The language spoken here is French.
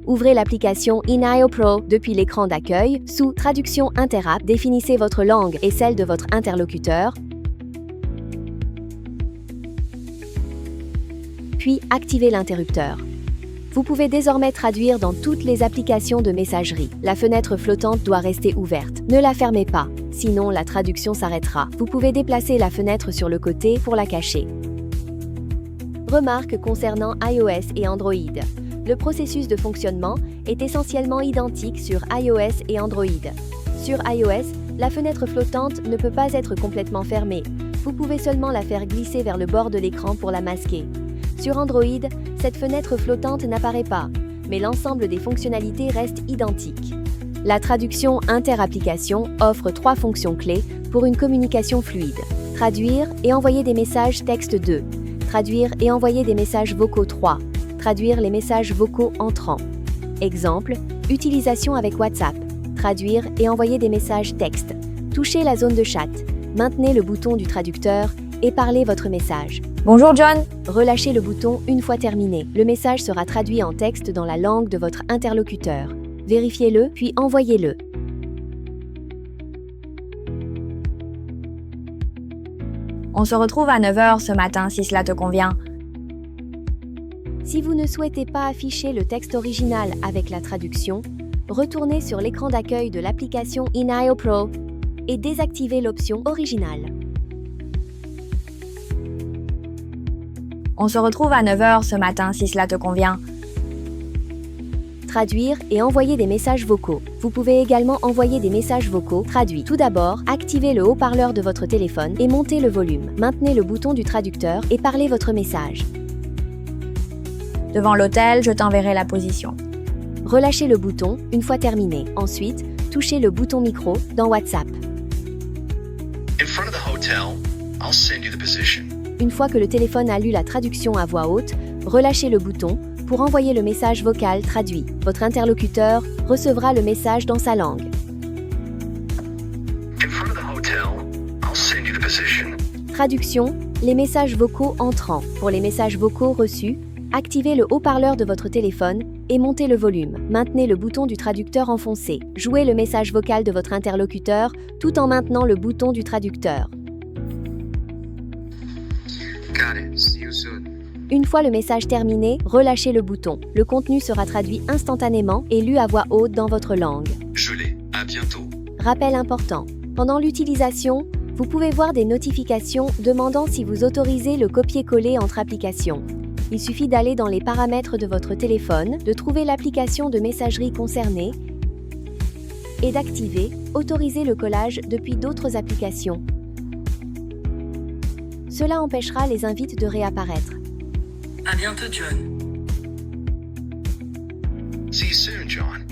Ouvrez l'application InIO Pro depuis l'écran d'accueil. Sous Traduction Interapp, définissez votre langue et celle de votre interlocuteur. Puis activez l'interrupteur. Vous pouvez désormais traduire dans toutes les applications de messagerie. La fenêtre flottante doit rester ouverte. Ne la fermez pas, sinon la traduction s'arrêtera. Vous pouvez déplacer la fenêtre sur le côté pour la cacher. Remarque concernant iOS et Android. Le processus de fonctionnement est essentiellement identique sur iOS et Android. Sur iOS, la fenêtre flottante ne peut pas être complètement fermée. Vous pouvez seulement la faire glisser vers le bord de l'écran pour la masquer. Sur Android, cette fenêtre flottante n'apparaît pas, mais l'ensemble des fonctionnalités reste identique. La traduction inter-application offre 3 fonctions clés pour une communication fluide. Traduire et envoyer des messages texte 2. Traduire et envoyer des messages vocaux 3. Traduire les messages vocaux entrants. Exemple, utilisation avec WhatsApp. Traduire et envoyer des messages texte. Touchez la zone de chat. Maintenez le bouton du traducteur et parlez votre message. Bonjour John. Relâchez le bouton une fois terminé. Le message sera traduit en texte dans la langue de votre interlocuteur. Vérifiez-le, puis envoyez-le. On se retrouve à 9h ce matin si cela te convient. Si vous ne souhaitez pas afficher le texte original avec la traduction, retournez sur l'écran d'accueil de l'application InIO Pro et désactivez l'option originale. On se retrouve à 9h ce matin si cela te convient. Traduire et envoyer des messages vocaux. Vous pouvez également envoyer des messages vocaux traduits. Tout d'abord, activez le haut-parleur de votre téléphone et montez le volume. Maintenez le bouton du traducteur et parlez votre message. Devant l'hôtel, je t'enverrai la position. Relâchez le bouton une fois terminé. Ensuite, touchez le bouton micro dans WhatsApp. In front of the hotel, I'll send you the position. Une fois que le téléphone a lu la traduction à voix haute, relâchez le bouton pour envoyer le message vocal traduit. Votre interlocuteur recevra le message dans sa langue. In front of the hotel, I'll send you the position. Traduction, les messages vocaux entrants. Pour les messages vocaux reçus, activez le haut-parleur de votre téléphone et montez le volume. Maintenez le bouton du traducteur enfoncé. Jouez le message vocal de votre interlocuteur tout en maintenant le bouton du traducteur. Got it. See you soon. Une fois le message terminé, relâchez le bouton. Le contenu sera traduit instantanément et lu à voix haute dans votre langue. Je l'ai. À bientôt. Rappel important. Pendant l'utilisation, vous pouvez voir des notifications demandant si vous autorisez le copier-coller entre applications. Il suffit d'aller dans les paramètres de votre téléphone, de trouver l'application de messagerie concernée et d'activer « Autoriser le collage depuis d'autres applications ». Cela empêchera les invites de réapparaître. À bientôt, John. See you soon, John.